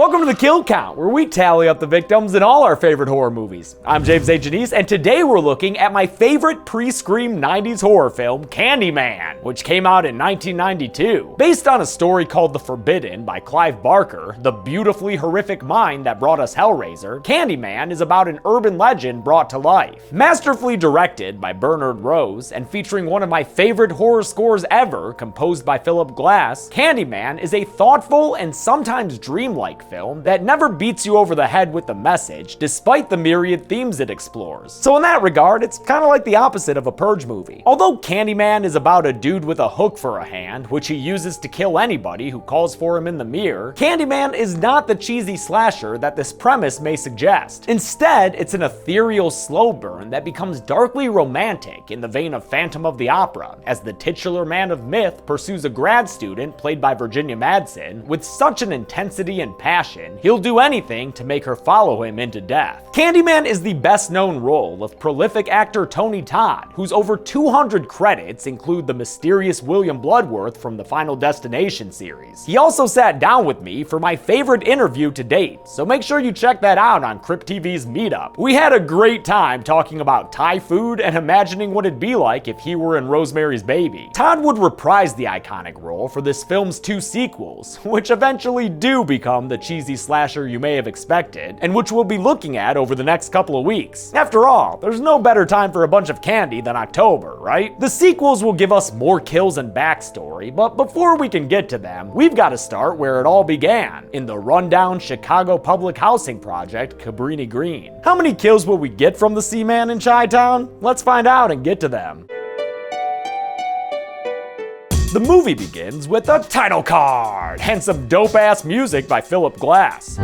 Welcome to the Kill Count, where we tally up the victims in all our favorite horror movies. I'm James A. Janice, and today we're looking at my favorite pre-Scream 90s horror film, Candyman, which came out in 1992. Based on a story called The Forbidden by Clive Barker, the beautifully horrific mind that brought us Hellraiser, Candyman is about an urban legend brought to life. Masterfully directed by Bernard Rose and featuring one of my favorite horror scores ever, composed by Philip Glass, Candyman is a thoughtful and sometimes dreamlike film that never beats you over the head with the message, despite the myriad themes it explores. So in that regard, it's kind of like the opposite of a Purge movie. Although Candyman is about a dude with a hook for a hand, which he uses to kill anybody who calls for him in the mirror, Candyman is not the cheesy slasher that this premise may suggest. Instead, it's an ethereal slow burn that becomes darkly romantic in the vein of Phantom of the Opera, as the titular man of myth pursues a grad student, played by Virginia Madsen, with such an intensity and passion, he'll do anything to make her follow him into death. Candyman is the best-known role of prolific actor Tony Todd, whose over 200 credits include the mysterious William Bloodworth from the Final Destination series. He also sat down with me for my favorite interview to date, so make sure you check that out on Crypt TV's Meetup. We had a great time talking about Thai food and imagining what it'd be like if he were in Rosemary's Baby. Todd would reprise the iconic role for this film's 2 sequels, which eventually do become the cheesy slasher you may have expected, and which we'll be looking at over the next couple of weeks. After all, there's no better time for a bunch of candy than October, right? The sequels will give us more kills and backstory, but before we can get to them, we've got to start where it all began, in the rundown Chicago public housing project, Cabrini Green. How many kills will we get from the Seaman in Chi-Town? Let's find out and get to them. The movie begins with a title card and some dope-ass music by Philip Glass.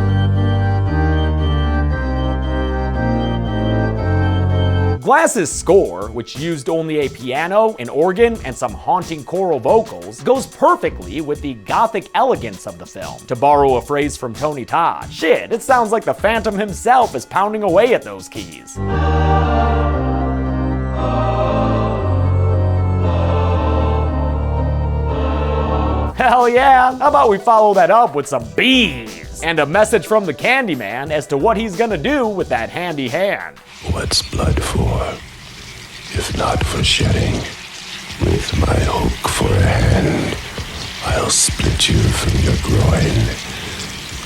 Glass's score, which used only a piano, an organ, and some haunting choral vocals, goes perfectly with the gothic elegance of the film, to borrow a phrase from Tony Todd. Shit, it sounds like the Phantom himself is pounding away at those keys. Hell yeah! How about we follow that up with some bees? And a message from the Candyman as to what he's gonna do with that handy hand. What's blood for, if not for shedding? With my hook for a hand, I'll split you from your groin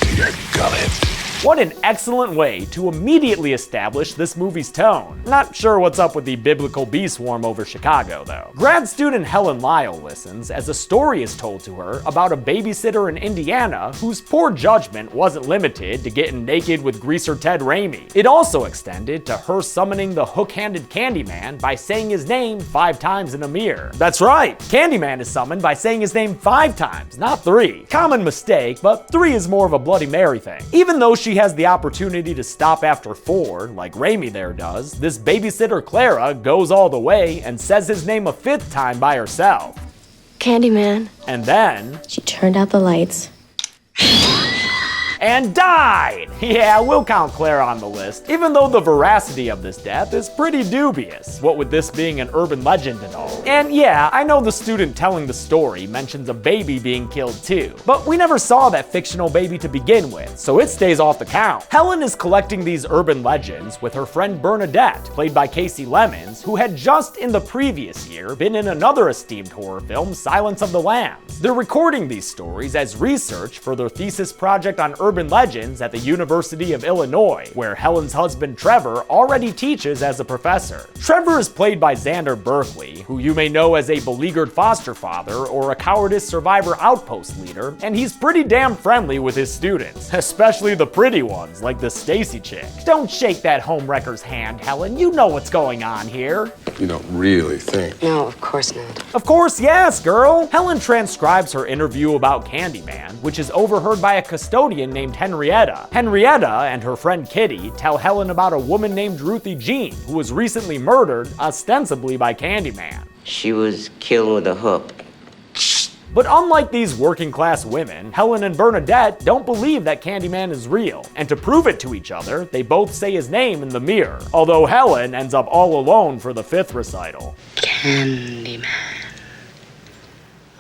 to your gullet. What an excellent way to immediately establish this movie's tone. Not sure what's up with the biblical bee swarm over Chicago, though. Grad student Helen Lyon listens as a story is told to her about a babysitter in Indiana whose poor judgment wasn't limited to getting naked with greaser Ted Raimi. It also extended to her summoning the hook-handed Candyman by saying his name 5 times in a mirror. That's right, Candyman is summoned by saying his name 5 times, not 3. Common mistake, but 3 is more of a Bloody Mary thing. Even though she has the opportunity to stop after 4, like Raimi there does, this babysitter Clara goes all the way and says his name a 5th time by herself. Candyman. And then She turned out the lights. and died! Yeah, we'll count Clara on the list, even though the veracity of this death is pretty dubious, what with this being an urban legend and all. And yeah, I know the student telling the story mentions a baby being killed too, but we never saw that fictional baby to begin with, so it stays off the count. Helen is collecting these urban legends with her friend Bernadette, played by Casey Lemons, who had just in the previous year been in another esteemed horror film, Silence of the Lambs. They're recording these stories as research for their thesis project on urban legends at the University of Illinois, where Helen's husband Trevor already teaches as a professor. Trevor is played by Xander Berkeley, who you may know as a beleaguered foster father or a cowardice survivor outpost leader, and he's pretty damn friendly with his students, especially the pretty ones like the Stacy chick. Don't shake that homewrecker's hand, Helen, you know what's going on here. You don't really think. No, of course not. Of course, yes, girl! Helen transcribes her interview about Candyman, which is overheard by a custodian named Henrietta. Henrietta and her friend Kitty tell Helen about a woman named Ruthie Jean, who was recently murdered, ostensibly by Candyman. She was killed with a hook. But unlike these working class women, Helen and Bernadette don't believe that Candyman is real, and to prove it to each other, they both say his name in the mirror, although Helen ends up all alone for the 5th recital. Candyman.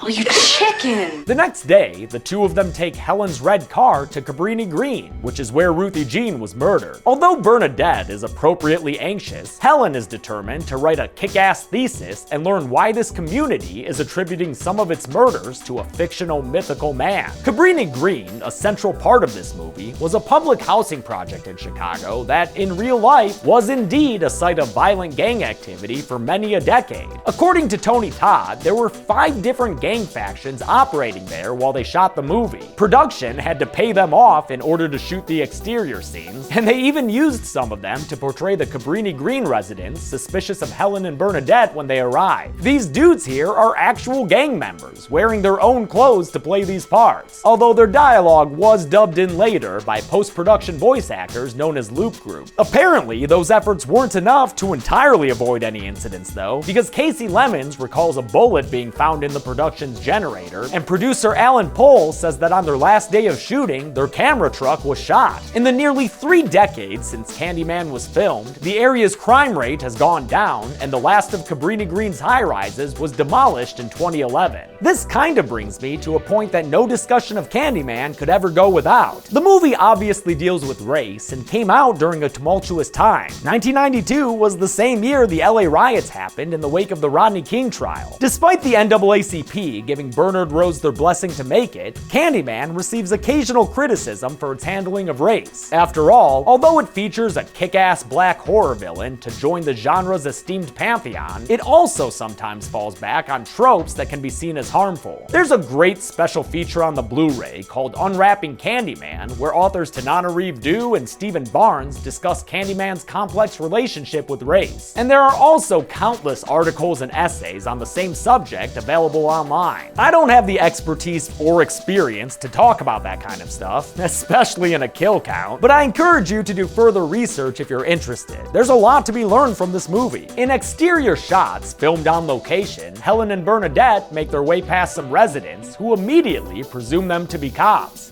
Oh, you chicken! The next day, the two of them take Helen's red car to Cabrini Green, which is where Ruthie Jean was murdered. Although Bernadette is appropriately anxious, Helen is determined to write a kick-ass thesis and learn why this community is attributing some of its murders to a fictional mythical man. Cabrini Green, a central part of this movie, was a public housing project in Chicago that, in real life, was indeed a site of violent gang activity for many a decade. According to Tony Todd, there were 5 different gang factions operating there while they shot the movie. Production had to pay them off in order to shoot the exterior scenes, and they even used some of them to portray the Cabrini Green residents suspicious of Helen and Bernadette when they arrived. These dudes here are actual gang members, wearing their own clothes to play these parts, although their dialogue was dubbed in later by post-production voice actors known as Loop Group. Apparently, those efforts weren't enough to entirely avoid any incidents though, because Casey Lemons recalls a bullet being found in the production generator, and producer Alan Pohl says that on their last day of shooting, their camera truck was shot. In the nearly 3 decades since Candyman was filmed, the area's crime rate has gone down, and the last of Cabrini Green's high-rises was demolished in 2011. This kind of brings me to a point that no discussion of Candyman could ever go without. The movie obviously deals with race and came out during a tumultuous time. 1992 was the same year the LA riots happened in the wake of the Rodney King trial. Despite the NAACP giving Bernard Rose their blessing to make it, Candyman receives occasional criticism for its handling of race. After all, although it features a kick-ass black horror villain to join the genre's esteemed pantheon, it also sometimes falls back on tropes that can be seen as harmful. There's a great special feature on the Blu-ray called Unwrapping Candyman, where authors Tanana Reeve Dew and Stephen Barnes discuss Candyman's complex relationship with race. And there are also countless articles and essays on the same subject available online. I don't have the expertise or experience to talk about that kind of stuff, especially in a kill count, but I encourage you to do further research if you're interested. There's a lot to be learned from this movie. In exterior shots filmed on location, Helen and Bernadette make their way past some residents who immediately presume them to be cops.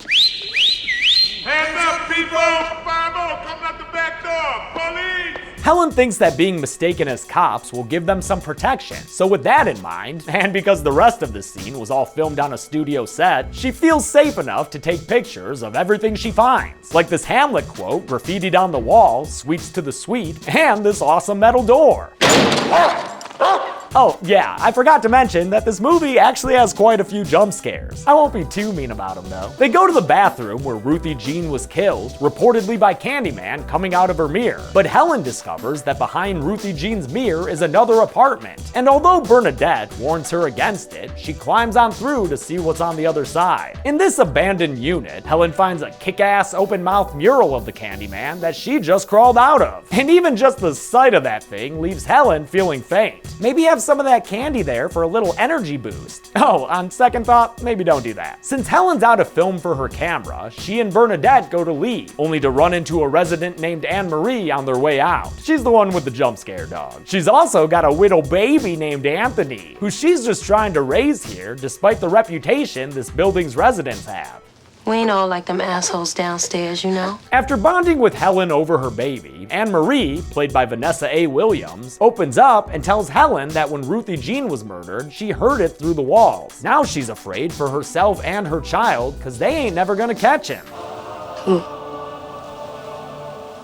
Hands up, people! 5-0, coming out the back door! Police! Helen thinks that being mistaken as cops will give them some protection, so with that in mind, and because the rest of the scene was all filmed on a studio set, she feels safe enough to take pictures of everything she finds. Like this Hamlet quote graffitied on the wall, "Sweets to the sweet," and this awesome metal door. Oh, yeah, I forgot to mention that this movie actually has quite a few jump scares. I won't be too mean about them though. They go to the bathroom where Ruthie Jean was killed, reportedly by Candyman coming out of her mirror. But Helen discovers that behind Ruthie Jean's mirror is another apartment. And although Bernadette warns her against it, she climbs on through to see what's on the other side. In this abandoned unit, Helen finds a kick-ass open-mouth mural of the Candyman that she just crawled out of. And even just the sight of that thing leaves Helen feeling faint. Maybe have some of that candy there for a little energy boost. Oh, on second thought, maybe don't do that. Since Helen's out of film for her camera, she and Bernadette go to leave, only to run into a resident named Anne-Marie on their way out. She's the one with the jump scare dog. She's also got a widow baby named Anthony, who she's just trying to raise here despite the reputation this building's residents have. We ain't all like them assholes downstairs, you know? After bonding with Helen over her baby, Anne-Marie, played by Vanessa A. Williams, opens up and tells Helen that when Ruthie Jean was murdered, she heard it through the walls. Now she's afraid for herself and her child because they ain't never gonna catch him.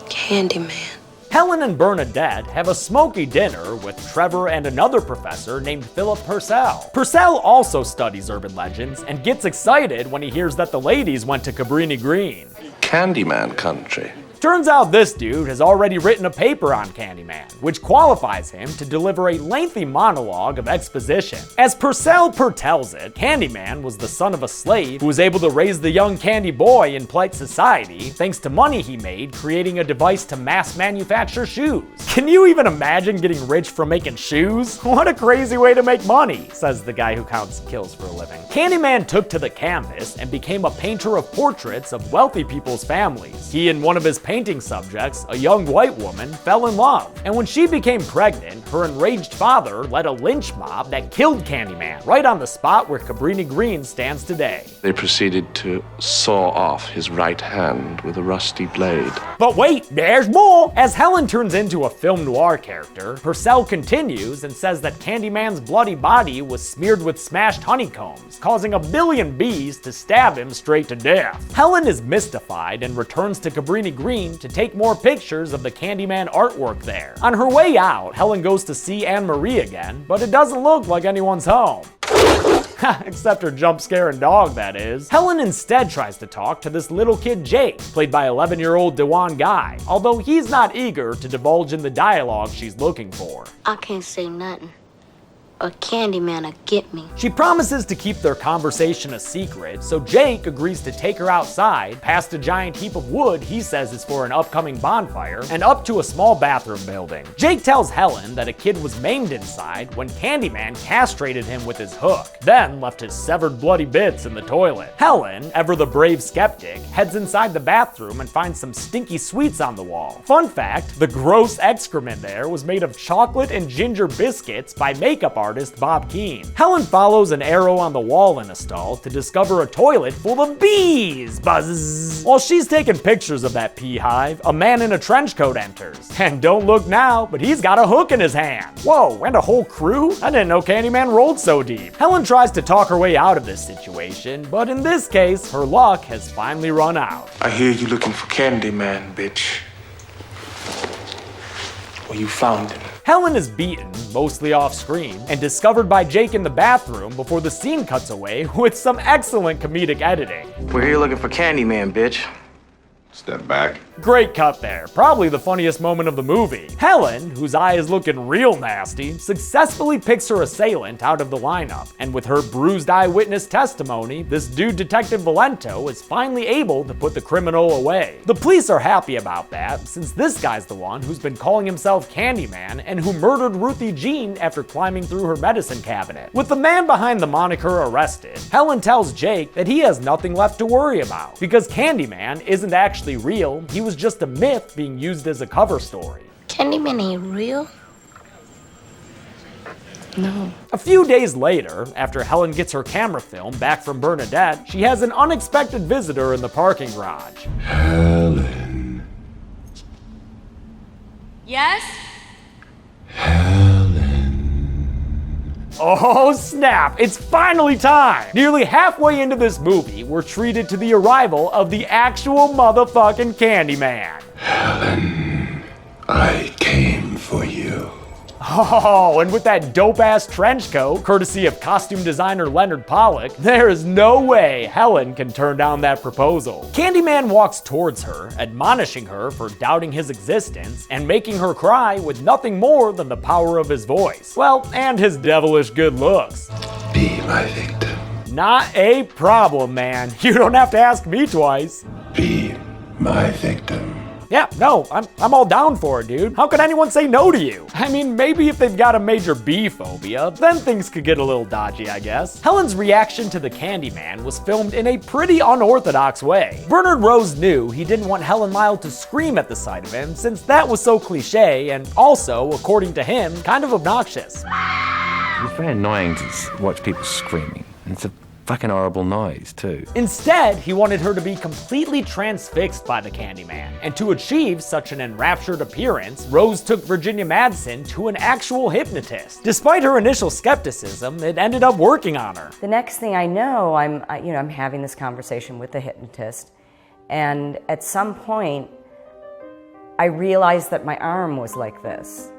Candyman. Helen and Bernadette have a smoky dinner with Trevor and another professor named Philip Purcell. Purcell also studies urban legends and gets excited when he hears that the ladies went to Cabrini Green. Candyman country. Turns out this dude has already written a paper on Candyman, which qualifies him to deliver a lengthy monologue of exposition. As Purcell tells it, Candyman was the son of a slave who was able to raise the young candy boy in polite society thanks to money he made creating a device to mass manufacture shoes. Can you even imagine getting rich from making shoes? What a crazy way to make money, says the guy who counts kills for a living. Candyman took to the canvas and became a painter of portraits of wealthy people's families. He and one of his painting subjects, a young white woman fell in love. And when she became pregnant, her enraged father led a lynch mob that killed Candyman right on the spot where Cabrini Green stands today. They proceeded to saw off his right hand with a rusty blade. But wait, there's more! As Helen turns into a film noir character, her cell continues and says that Candyman's bloody body was smeared with smashed honeycombs, causing a billion bees to stab him straight to death. Helen is mystified and returns to Cabrini Green to take more pictures of the Candyman artwork there. On her way out, Helen goes to see Anne-Marie again, but it doesn't look like anyone's home. Except her jump scare and dog, that is. Helen instead tries to talk to this little kid Jake, played by 11-year-old Dewan Guy, although he's not eager to divulge in the dialogue she's looking for. I can't say nothing. A Candyman'll get me. She promises to keep their conversation a secret, so Jake agrees to take her outside, past a giant heap of wood he says is for an upcoming bonfire, and up to a small bathroom building. Jake tells Helen that a kid was maimed inside when Candyman castrated him with his hook, then left his severed bloody bits in the toilet. Helen, ever the brave skeptic, heads inside the bathroom and finds some stinky sweets on the wall. Fun fact, the gross excrement there was made of chocolate and ginger biscuits by makeup artist Bob Keane. Helen follows an arrow on the wall in a stall to discover a toilet full of bees. Buzz. While she's taking pictures of that pea hive, a man in a trench coat enters. And don't look now, but he's got a hook in his hand. Whoa, and a whole crew? I didn't know Candyman rolled so deep. Helen tries to talk her way out of this situation, but in this case, her luck has finally run out. I hear you looking for Candyman, bitch. Well, you found him. Helen is beaten, mostly off screen, and discovered by Jake in the bathroom before the scene cuts away with some excellent comedic editing. We're here looking for Candyman, bitch. Step back. Great cut there, probably the funniest moment of the movie. Helen, whose eye is looking real nasty, successfully picks her assailant out of the lineup, and with her bruised eyewitness testimony, this dude Detective Valento is finally able to put the criminal away. The police are happy about that, since this guy's the one who's been calling himself Candyman and who murdered Ruthie Jean after climbing through her medicine cabinet. With the man behind the moniker arrested, Helen tells Jake that he has nothing left to worry about, because Candyman isn't actually real, he was just a myth being used as a cover story. Candyman ain't real? No. A few days later, after Helen gets her camera film back from Bernadette, she has an unexpected visitor in the parking garage. Helen. Yes? Helen. Oh snap, it's finally time! Nearly halfway into this movie, we're treated to the arrival of the actual motherfucking Candyman. Helen, I came for you. Oh, and with that dope-ass trench coat, courtesy of costume designer Leonard Pollock, there is no way Helen can turn down that proposal. Candyman walks towards her, admonishing her for doubting his existence, and making her cry with nothing more than the power of his voice. Well, and his devilish good looks. Be my victim. Not a problem, man. You don't have to ask me twice. Be my victim. Yeah, no, I'm all down for it, dude. How could anyone say no to you? I mean, maybe if they've got a major bee phobia, then things could get a little dodgy, I guess. Helen's reaction to the Candyman was filmed in a pretty unorthodox way. Bernard Rose knew he didn't want Helen Lyle to scream at the sight of him, since that was so cliche and also, according to him, kind of obnoxious. It's very annoying to watch people screaming. And it's a fucking horrible noise, too. Instead, he wanted her to be completely transfixed by the Candyman, and to achieve such an enraptured appearance, Rose took Virginia Madsen to an actual hypnotist. Despite her initial skepticism, it ended up working on her. The next thing I know, I'm having this conversation with the hypnotist, and at some point, I realized that my arm was like this,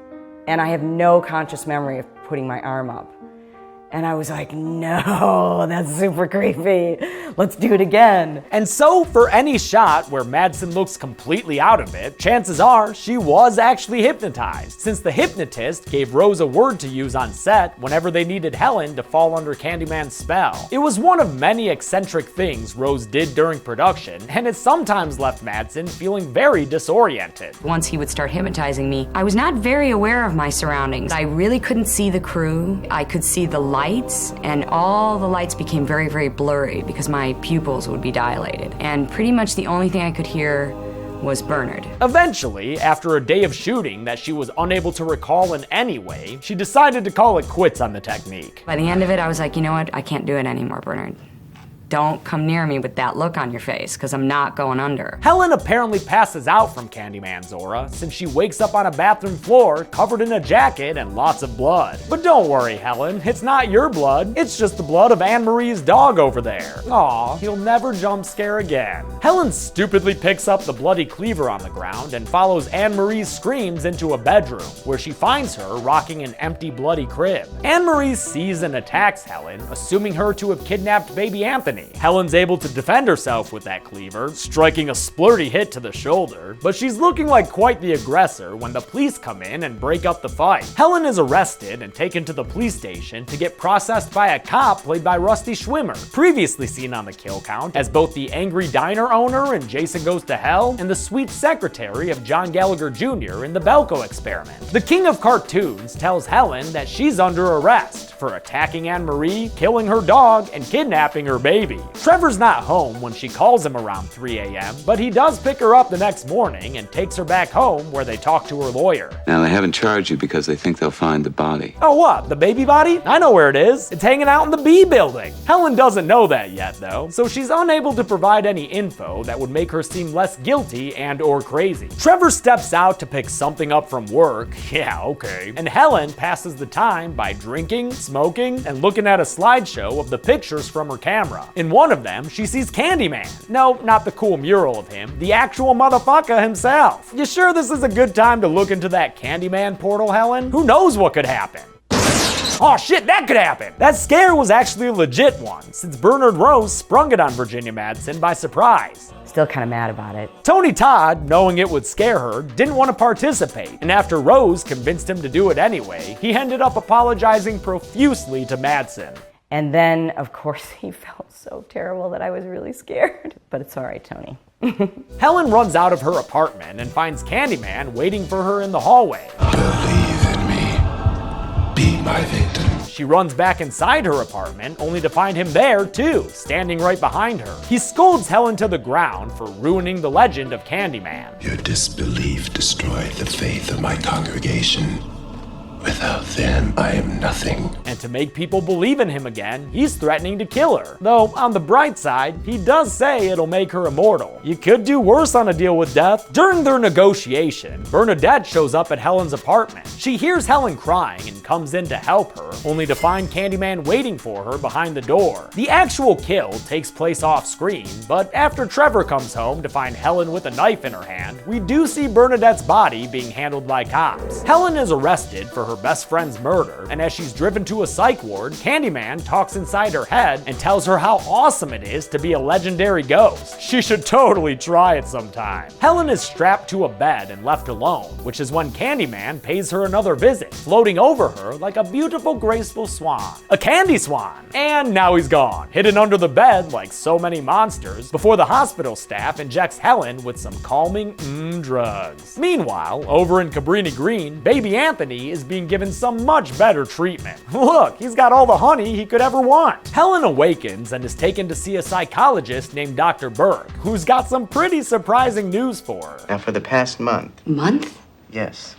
and I have no conscious memory of putting my arm up. And I was like, no, that's super creepy. Let's do it again. And so for any shot where Madsen looks completely out of it, chances are she was actually hypnotized, since the hypnotist gave Rose a word to use on set whenever they needed Helen to fall under Candyman's spell. It was one of many eccentric things Rose did during production, and it sometimes left Madsen feeling very disoriented. Once he would start hypnotizing me, I was not very aware of my surroundings. I really couldn't see the crew. I could see the lights, and all the lights became very, very blurry because my pupils would be dilated. And pretty much the only thing I could hear was Bernard. Eventually, after a day of shooting that she was unable to recall in any way, she decided to call it quits on the technique. By the end of it, I was like, you know what? I can't do it anymore, Bernard. Don't come near me with that look on your face, because I'm not going under. Helen apparently passes out from Candyman Zora, since she wakes up on a bathroom floor covered in a jacket and lots of blood. But don't worry, Helen, it's not your blood, it's just the blood of Anne-Marie's dog over there. Aw, he'll never jump scare again. Helen stupidly picks up the bloody cleaver on the ground and follows Anne-Marie's screams into a bedroom, where she finds her rocking an empty bloody crib. Anne-Marie sees and attacks Helen, assuming her to have kidnapped baby Anthony. Helen's able to defend herself with that cleaver, striking a splurty hit to the shoulder, but she's looking like quite the aggressor when the police come in and break up the fight. Helen is arrested and taken to the police station to get processed by a cop played by Rusty Schwimmer, previously seen on the kill count as both the angry diner owner in Jason Goes to Hell and the sweet secretary of John Gallagher Jr. in the Belko Experiment. The king of cartoons tells Helen that she's under arrest for attacking Anne-Marie, killing her dog, and kidnapping her baby. Trevor's not home when she calls him around 3 a.m., but he does pick her up the next morning and takes her back home where they talk to her lawyer. Now, they haven't charged you because they think they'll find the body. Oh, what? The baby body? I know where it is. It's hanging out in the B building. Helen doesn't know that yet, though, so she's unable to provide any info that would make her seem less guilty and or crazy. Trevor steps out to pick something up from work. Yeah, okay. And Helen passes the time by drinking, smoking, and looking at a slideshow of the pictures from her camera. In one of them, she sees Candyman. No, not the cool mural of him, the actual motherfucker himself. You sure this is a good time to look into that Candyman portal, Helen? Who knows what could happen? Oh shit, that could happen! That scare was actually a legit one, since Bernard Rose sprung it on Virginia Madsen by surprise. Still kind of mad about it. Tony Todd, knowing it would scare her, didn't want to participate, and after Rose convinced him to do it anyway, he ended up apologizing profusely to Madsen. And then, of course, he felt so terrible that I was really scared. But it's all right, Tony. Helen runs out of her apartment and finds Candyman waiting for her in the hallway. Believe in me. Be my victim. She runs back inside her apartment, only to find him there, too, standing right behind her. He scolds Helen to the ground for ruining the legend of Candyman. Your disbelief destroyed the faith of my congregation. Without them, I am nothing. And to make people believe in him again, he's threatening to kill her. Though, on the bright side, he does say it'll make her immortal. You could do worse on a deal with death. During their negotiation, Bernadette shows up at Helen's apartment. She hears Helen crying and comes in to help her, only to find Candyman waiting for her behind the door. The actual kill takes place off screen, but after Trevor comes home to find Helen with a knife in her hand, we do see Bernadette's body being handled by cops. Helen is arrested for her best friend's murder, and as she's driven to a psych ward, Candyman talks inside her head and tells her how awesome it is to be a legendary ghost. She should totally try it sometime. Helen is strapped to a bed and left alone, which is when Candyman pays her another visit, floating over her like a beautiful, graceful swan. A candy swan! And now he's gone, hidden under the bed like so many monsters, before the hospital staff injects Helen with some calming drugs. Meanwhile, over in Cabrini Green, baby Anthony is being given some much better treatment. Look, he's got all the honey he could ever want. Helen awakens and is taken to see a psychologist named Dr. Burke, who's got some pretty surprising news for her. Now, for the past month. Month? Yes.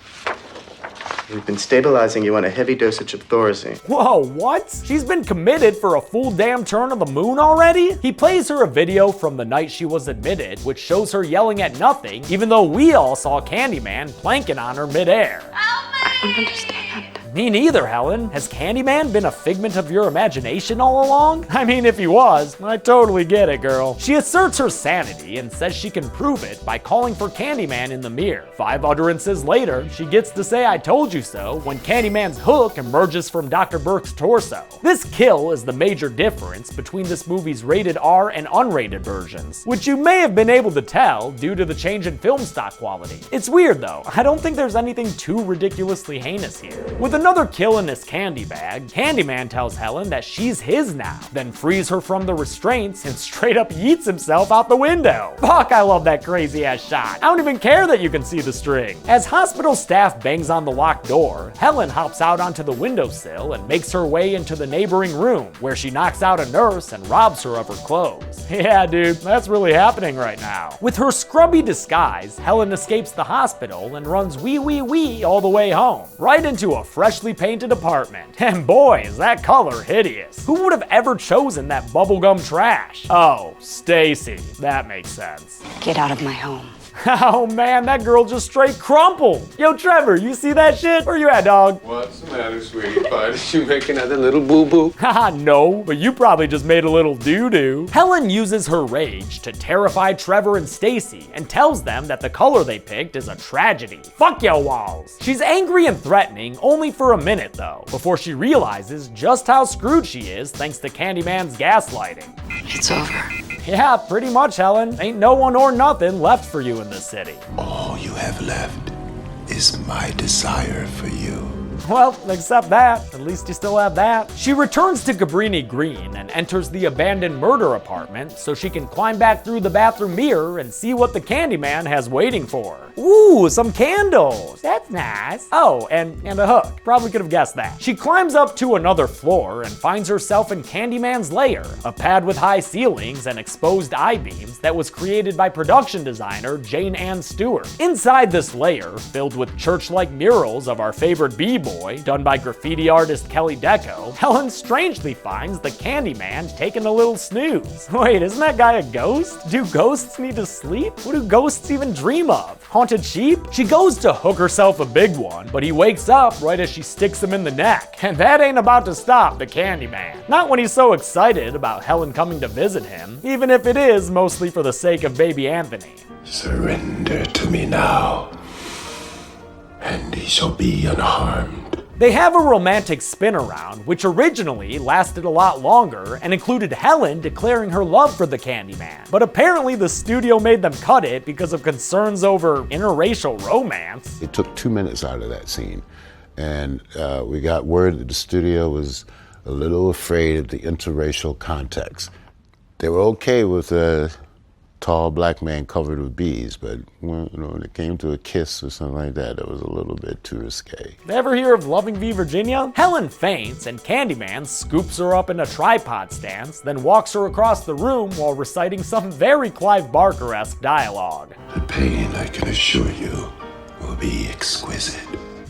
We've been stabilizing you on a heavy dosage of Thorazine. Whoa, what? She's been committed for a full damn turn of the moon already? He plays her a video from the night she was admitted, which shows her yelling at nothing, even though we all saw Candyman planking on her midair. I don't understand. Me neither, Helen. Has Candyman been a figment of your imagination all along? I mean, if he was, I totally get it, girl. She asserts her sanity and says she can prove it by calling for Candyman in the mirror. 5 utterances later, she gets to say I told you so when Candyman's hook emerges from Dr. Burke's torso. This kill is the major difference between this movie's rated R and unrated versions, which you may have been able to tell due to the change in film stock quality. It's weird though, I don't think there's anything too ridiculously heinous here. With another kill in his candy bag, Candyman tells Helen that she's his now, then frees her from the restraints and straight up yeets himself out the window. Fuck, I love that crazy ass shot. I don't even care that you can see the string. As hospital staff bangs on the locked door, Helen hops out onto the windowsill and makes her way into the neighboring room, where she knocks out a nurse and robs her of her clothes. Yeah, dude, that's really happening right now. With her scrubby disguise, Helen escapes the hospital and runs wee all the way home, right into a freshly painted apartment. And boy, is that color hideous. Who would have ever chosen that bubblegum trash? Oh, Stacy. That makes sense. Get out of my home. Oh man, that girl just straight crumpled. Yo, Trevor, you see that shit? Where you at, dog? What's the matter, sweetie pie? Did you make another little boo-boo? Haha, no, but you probably just made a little doo-doo. Helen uses her rage to terrify Trevor and Stacy and tells them that the color they picked is a tragedy. Fuck yo walls. She's angry and threatening only for a minute though, before she realizes just how screwed she is thanks to Candyman's gaslighting. It's over. Yeah, pretty much, Helen. Ain't no one or nothing left for you in this city. All you have left is my desire for you. Well, except that. At least you still have that. She returns to Cabrini Green and enters the abandoned murder apartment so she can climb back through the bathroom mirror and see what the Candyman has waiting for her. Ooh, some candles. That's nice. Oh, and a hook. Probably could have guessed that. She climbs up to another floor and finds herself in Candyman's lair, a pad with high ceilings and exposed I-beams that was created by production designer Jane Ann Stewart. Inside this lair, filled with church-like murals of our favorite B-boy, done by graffiti artist Kelly Deco, Helen strangely finds the Candyman taking a little snooze. Wait, isn't that guy a ghost? Do ghosts need to sleep? What do ghosts even dream of? Haunted sheep? She goes to hook herself a big one, but he wakes up right as she sticks him in the neck. And that ain't about to stop the Candyman. Not when he's so excited about Helen coming to visit him, even if it is mostly for the sake of baby Anthony. Surrender to me now, and he shall be unharmed. They have a romantic spin around, which originally lasted a lot longer and included Helen declaring her love for the Candyman. But apparently the studio made them cut it because of concerns over interracial romance. It took 2 minutes out of that scene, and we got word that the studio was a little afraid of the interracial context. They were okay with a tall black man covered with bees, but when it came to a kiss or something like that, it was a little bit too risque. Ever hear of Loving v. Virginia? Helen faints and Candyman scoops her up in a tripod stance, then walks her across the room while reciting some very Clive Barker-esque dialogue. The pain, I can assure you, will be exquisite.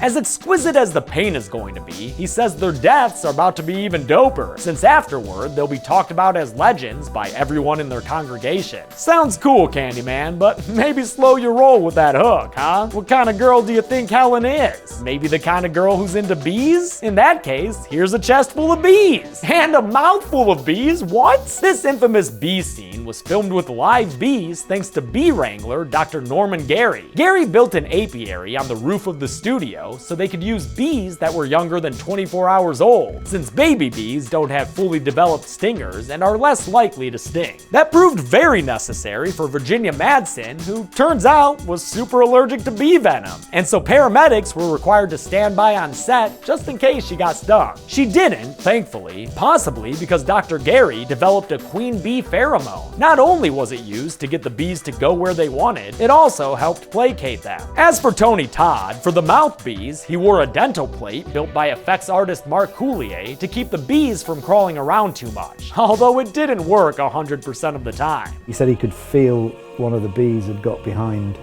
As exquisite as the pain is going to be, he says their deaths are about to be even doper, since afterward they'll be talked about as legends by everyone in their congregation. Sounds cool, Candyman, but maybe slow your roll with that hook, huh? What kind of girl do you think Helen is? Maybe the kind of girl who's into bees? In that case, here's a chest full of bees. And a mouthful of bees? What? This infamous bee scene was filmed with live bees thanks to bee wrangler Dr. Norman Gary. Gary built an apiary on the roof of the studio so they could use bees that were younger than 24 hours old, since baby bees don't have fully developed stingers and are less likely to sting. That proved very necessary for Virginia Madsen, who turns out was super allergic to bee venom, and so paramedics were required to stand by on set just in case she got stung. She didn't, thankfully, possibly because Dr. Gary developed a queen bee pheromone. Not only was it used to get the bees to go where they wanted, it also helped placate them. As for Tony Todd, for the mouth bees, he wore a dental plate built by effects artist Mark Coulier to keep the bees from crawling around too much, although it didn't work 100% of the time. He said he could feel one of the bees had got behind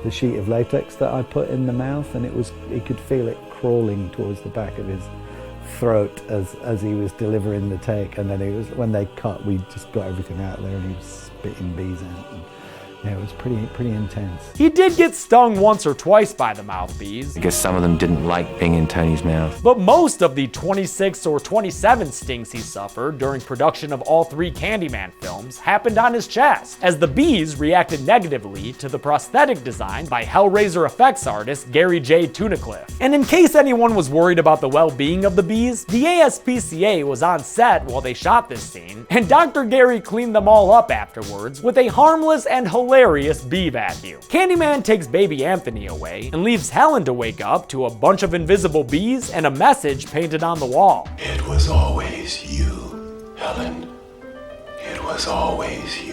the sheet of latex that I put in the mouth, and he could feel it crawling towards the back of his throat as he was delivering the take, and then when they cut, we just got everything out of there and he was spitting bees out. Yeah, it was pretty intense. He did get stung once or twice by the mouth bees. I guess some of them didn't like being in Tony's mouth. But most of the 26 or 27 stings he suffered during production of all 3 Candyman films films happened on his chest, as the bees reacted negatively to the prosthetic design by Hellraiser effects artist Gary J. Tunnicliffe. And in case anyone was worried about the well-being of the bees, the ASPCA was on set while they shot this scene, and Dr. Gary cleaned them all up afterwards with a harmless and hilarious bee vacuum. Candyman takes baby Anthony away and leaves Helen to wake up to a bunch of invisible bees and a message painted on the wall. It was always you, Helen. It was always you.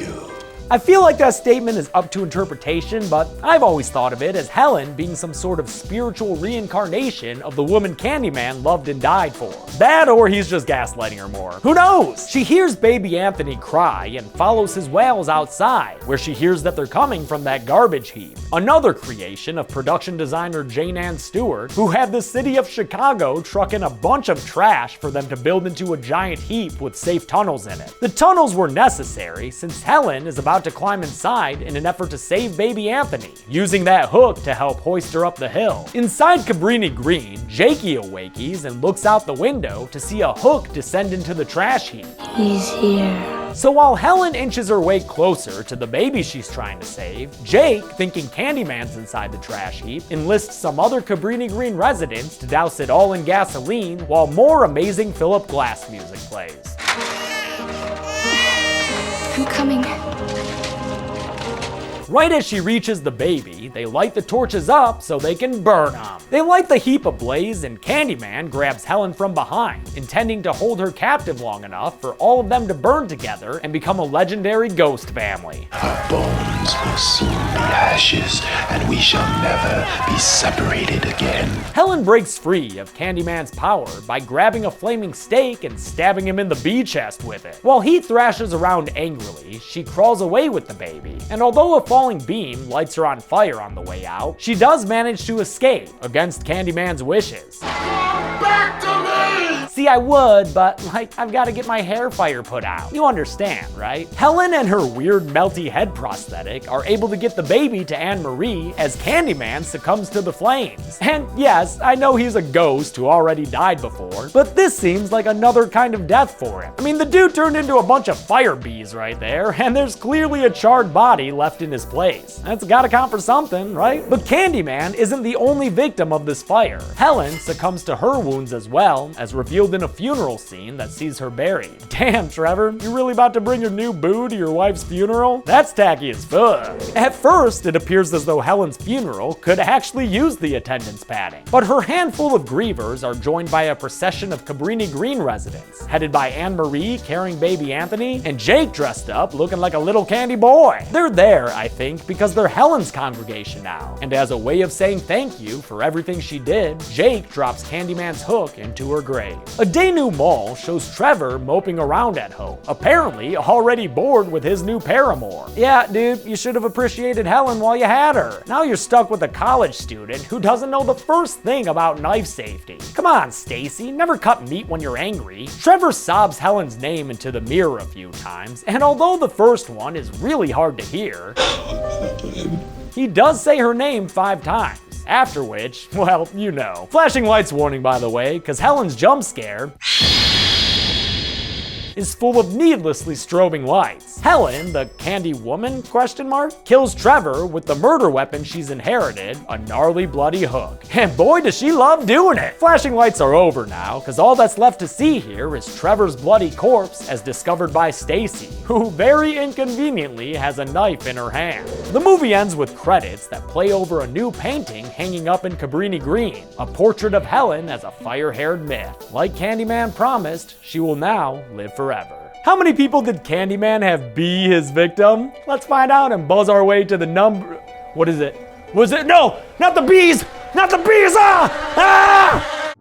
I feel like that statement is up to interpretation, but I've always thought of it as Helen being some sort of spiritual reincarnation of the woman Candyman loved and died for. That, or he's just gaslighting her more. Who knows? She hears baby Anthony cry and follows his wails outside, where she hears that they're coming from that garbage heap. Another creation of production designer Jane Ann Stewart, who had the city of Chicago truck in a bunch of trash for them to build into a giant heap with safe tunnels in it. The tunnels were necessary since Helen is about to climb inside in an effort to save baby Anthony, using that hook to help hoist her up the hill. Inside Cabrini Green, Jakey awakees and looks out the window to see a hook descend into the trash heap. He's here. So while Helen inches her way closer to the baby she's trying to save, Jake, thinking Candyman's inside the trash heap, enlists some other Cabrini Green residents to douse it all in gasoline while more amazing Philip Glass music plays. I'm coming. Right as she reaches the baby, they light the torches up so they can burn them. They light the heap ablaze and Candyman grabs Helen from behind, intending to hold her captive long enough for all of them to burn together and become a legendary ghost family. Our bones will soon be ashes, and we shall never be separated again. Helen breaks free of Candyman's power by grabbing a flaming stake and stabbing him in the bee chest with it. While he thrashes around angrily, she crawls away with the baby, and although a falling beam lights her on fire on the way out, she does manage to escape against Candyman's wishes. Come back to me! See, I would, but I've got to get my hair fire put out. You understand, right? Helen and her weird melty head prosthetic are able to get the baby to Anne-Marie as Candyman succumbs to the flames. And yes, I know he's a ghost who already died before, but this seems like another kind of death for him. I mean, the dude turned into a bunch of fire bees right there, and there's clearly a charred body left in his place. That's gotta count for something, right? But Candyman isn't the only victim of this fire. Helen succumbs to her wounds as well, as revealed in a funeral scene that sees her buried. Damn, Trevor, you really about to bring your new boo to your wife's funeral? That's tacky as fuck. At first, it appears as though Helen's funeral could actually use the attendance padding, but her handful of grievers are joined by a procession of Cabrini Green residents, headed by Anne-Marie carrying baby Anthony, and Jake dressed up looking like a little candy boy. They're there, I think, because they're Helen's congregation now, and as a way of saying thank you for everything she did, Jake drops Candyman's hook into her grave. A denouement shows Trevor moping around at home, apparently already bored with his new paramour. Yeah, dude, you should have appreciated Helen while you had her. Now you're stuck with a college student who doesn't know the first thing about knife safety. Come on, Stacy, never cut meat when you're angry. Trevor sobs Helen's name into the mirror a few times, and although the first one is really hard to hear, he does say her name 5 times. After which, well, you know. Flashing lights warning, by the way, because Helen's jump scare is full of needlessly strobing lights. Helen, the candy woman, kills Trevor with the murder weapon she's inherited, a gnarly bloody hook. And boy does she love doing it! Flashing lights are over now, because all that's left to see here is Trevor's bloody corpse as discovered by Stacy, who very inconveniently has a knife in her hand. The movie ends with credits that play over a new painting hanging up in Cabrini Green, a portrait of Helen as a fire-haired myth. Like Candyman promised, she will now live forever. How many people did Candyman have be his victim? Let's find out and buzz our way to the number. What is it? Was it? No, not the bees! Not the bees! Ah!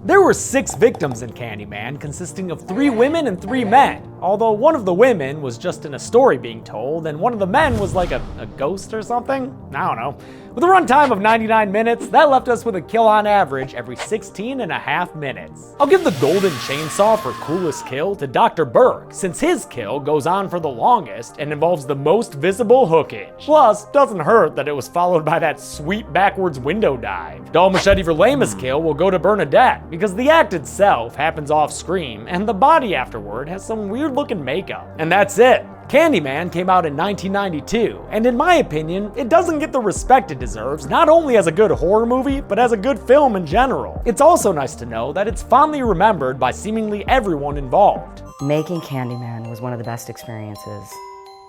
There were 6 victims in Candyman, consisting of 3 women and 3 men, although one of the women was just in a story being told, and one of the men was like a ghost or something? I don't know. With a runtime of 99 minutes, that left us with a kill on average every 16.5 minutes. I'll give the golden chainsaw for coolest kill to Dr. Burke, since his kill goes on for the longest and involves the most visible hookage. Plus, doesn't hurt that it was followed by that sweet backwards window dive. Dull machete for lamest kill will go to Bernadette, because the act itself happens off screen, and the body afterward has some weird weird looking makeup. And that's it. Candyman came out in 1992, and in my opinion, it doesn't get the respect it deserves, not only as a good horror movie, but as a good film in general. It's also nice to know that it's fondly remembered by seemingly everyone involved. Making Candyman was one of the best experiences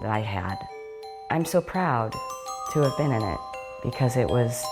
that I had. I'm so proud to have been in it because it's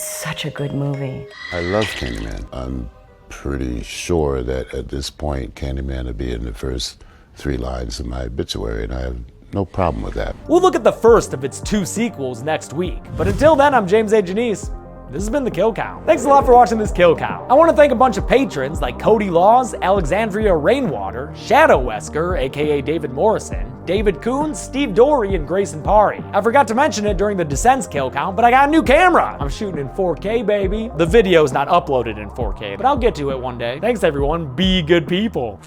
such a good movie. I love Candyman. I'm pretty sure that at this point, Candyman would be in the first 3 lines of my obituary, and I have no problem with that. We'll look at the first of its 2 sequels next week. But until then, I'm James A. Janice. This has been The Kill Count. Thanks a lot for watching this Kill Count. I want to thank a bunch of patrons like Cody Laws, Alexandria Rainwater, Shadow Wesker, aka David Morrison, David Coons, Steve Dory, and Grayson Pari. I forgot to mention it during the Descents Kill Count, but I got a new camera! I'm shooting in 4K, baby. The video's not uploaded in 4K, but I'll get to it one day. Thanks everyone, be good people.